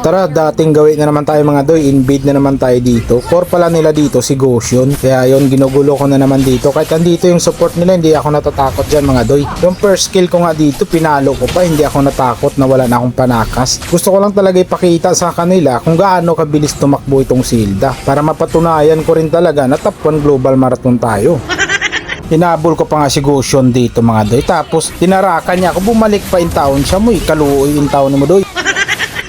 Tara, dating gawin na naman tayo mga doy, invade na naman tayo dito. Core pala nila dito si Goshen, kaya yon ginugulo ko na naman dito. Kahit andito yung support nila, hindi ako natatakot dyan mga doy. Yung first kill ko nga dito, pinalo ko pa, hindi ako natakot na wala na akong panakas. Gusto ko lang talaga ipakita sa kanila kung gaano kabilis tumakbo itong Silda, para mapatunayan ko rin talaga na top 1 global marathon tayo. Hinabol ko pa nga si Goshen dito mga doy, tapos tinarakan niya ako, bumalik pa in town siya mo, kaluoy in town mo doy.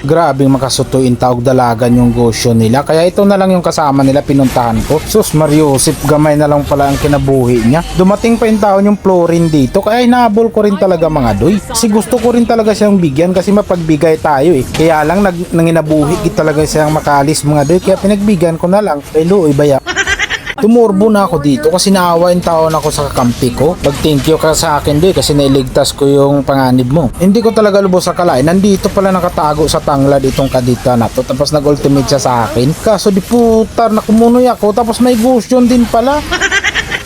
Grabing makasuto in tawag dalagan yung Goshen nila, kaya ito na lang yung kasama nila pinuntahan ko. Sus Mariosip, gamay na lang pala ang kinabuhi niya. Dumating pa in taon yung Florin dito, kaya hinabol ko rin talaga mga doy. Kasi gusto ko rin talaga siyang bigyan kasi mapagbigay tayo kaya lang nanginabuhi talaga siyang makalis mga doy, kaya pinagbigyan ko na lang kay Luoy Baya. Tumurbo na ako dito kasi naawain taon ako sa kakampi ko. Thank you ka sa akin doy kasi nailigtas ko yung panganib mo. Hindi ko talaga lubos sa kalay, nandito pala nakatago sa tanglad itong kadita na to, tapos nag-ultimate siya sa akin. Kaso di putar na kumunoy ako, tapos may Goshen din pala.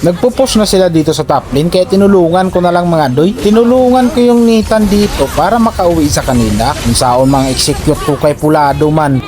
Nagpo-push na sila dito sa top lane, kaya tinulungan ko na lang mga doy. Tinulungan ko yung Nathan dito para makauwi sa kanila. Kung saan mga execute ko kay Pulado man.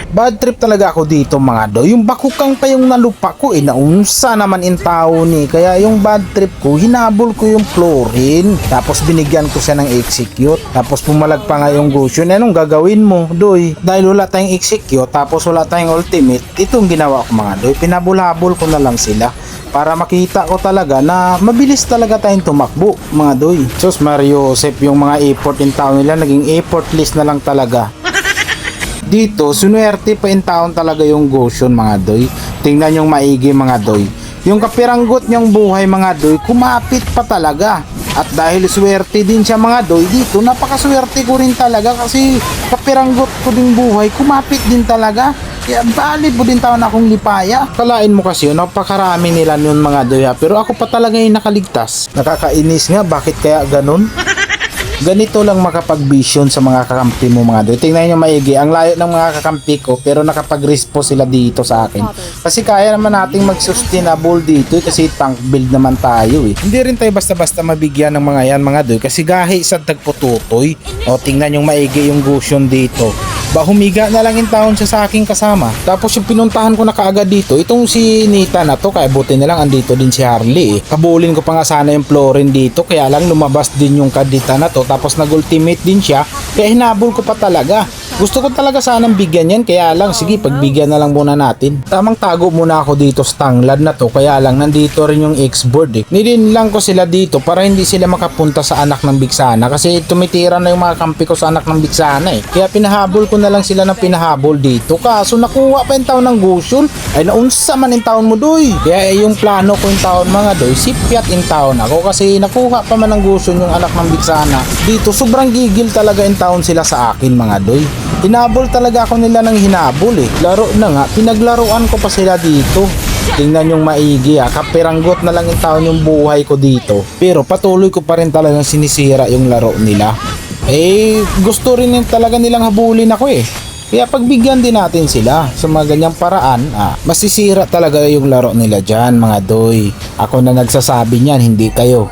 Bad trip talaga ako dito mga doy. Yung bakukang pa yung nalupa ko naunsa naman in tao ni. Kaya yung bad trip ko, hinabol ko yung Florin. Tapos binigyan ko siya ng execute. Tapos pumalag pa nga yung Goshen. Anong gagawin mo doy? Dahil wala tayong execute, tapos wala tayong ultimate, itong ginawa ko mga doy, pinabulhabol ko na lang sila para makita ko talaga na mabilis talaga tayong tumakbo mga doy. Sus Mariosep, yung mga effort in tao nila naging effortless na lang talaga. Dito, sunuerte pa in taon talaga yung Goshen mga doy. Tingnan yung maigi mga doy. Yung kapiranggot niyang buhay mga doy, kumapit pa talaga. At dahil swerte din siya mga doy, dito napakaswerte ko rin talaga kasi kapiranggot ko din buhay, kumapit din talaga. Kaya bali po din taon akong lipaya. Kalain mo kasi yun, napakarami nila yun mga doy pero ako pa talaga yung nakaligtas. Nakakainis nga, bakit kaya ganun? Ganito lang makapag-vision sa mga kakampi mo mga doy. Tingnan nyo maigi, ang layo ng mga kakampi ko pero nakapag-respo sila dito sa akin. Kasi kaya naman nating mag-sustainable dito kasi tank build naman tayo Hindi rin tayo basta-basta mabigyan ng mga yan mga doy kasi gahi sa tagpututoy. O tingnan nyo maigi yung Goshen dito. Ba humiga na lang in taon siya sa aking kasama. Tapos yung pinuntahan ko na kaagad dito, itong si Nita na to, kaya buti na lang andito din si Harley Kabulin ko pa nga sana yung Florin dito, kaya lang lumabas din yung kadita na to, tapos nag-ultimate din siya, kaya hinabol ko pa talaga. Gusto ko talaga sanang bigyan yan, kaya lang sige pagbigyan na lang muna natin. Tamang tago muna ako dito sa tanglad na to, kaya lang nandito rin yung X-board Nilin lang ko sila dito para hindi sila makapunta sa anak ng Bigsana kasi tumitira na yung mga kampi ko sa anak ng Bigsana Kaya pinahabol ko na lang sila ng pinahabol dito. Kaso nakuha pa yung taon ng Goshen, ay naunsa man yung taon mo doy. Kaya yung plano ko yung taon mga doy, sipyat yung taon ako kasi nakuha pa man ng Goshen yung anak ng Bigsana. Dito sobrang gigil talaga yung taon sila sa akin mga doy. Hinabol talaga ako nila ng hinabol Laro na nga, pinaglaruan ko pa sila dito. Tingnan yung maigi kapiranggot na lang yung taon yung buhay ko dito. Pero patuloy ko pa rin talagang sinisira yung laro nila. Gusto rin talaga nilang habulin ako Kaya pagbigyan din natin sila sa mga ganyang paraan, masisira talaga yung laro nila dyan mga doy. Ako na nagsasabi niyan, hindi kayo.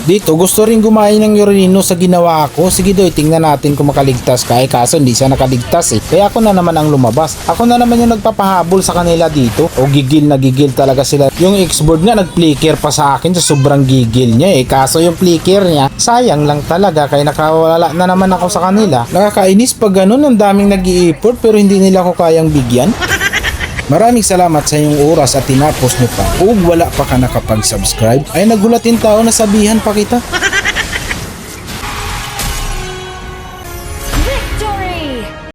Dito gusto rin gumain ng Yorino sa ginawa ko. Sige doy, tingnan natin kung makaligtas ka kaso hindi siya nakaligtas Kaya ako na naman ang lumabas. Ako na naman yung nagpapahabol sa kanila dito. O gigil na gigil talaga sila. Yung X-board nga nag-flicker pa sa akin sa sobrang gigil niya Kaso yung flicker niya, sayang lang talaga kaya nakawala na naman ako sa kanila. Nakakainis pag ganun, ang daming nag-i-effort pero hindi nila ako kayang bigyan. Maraming salamat sa iyong oras at tinapos mo pa. Kung wala pa ka nakapag-subscribe, ay nagulatin tao na sabihan pa kita.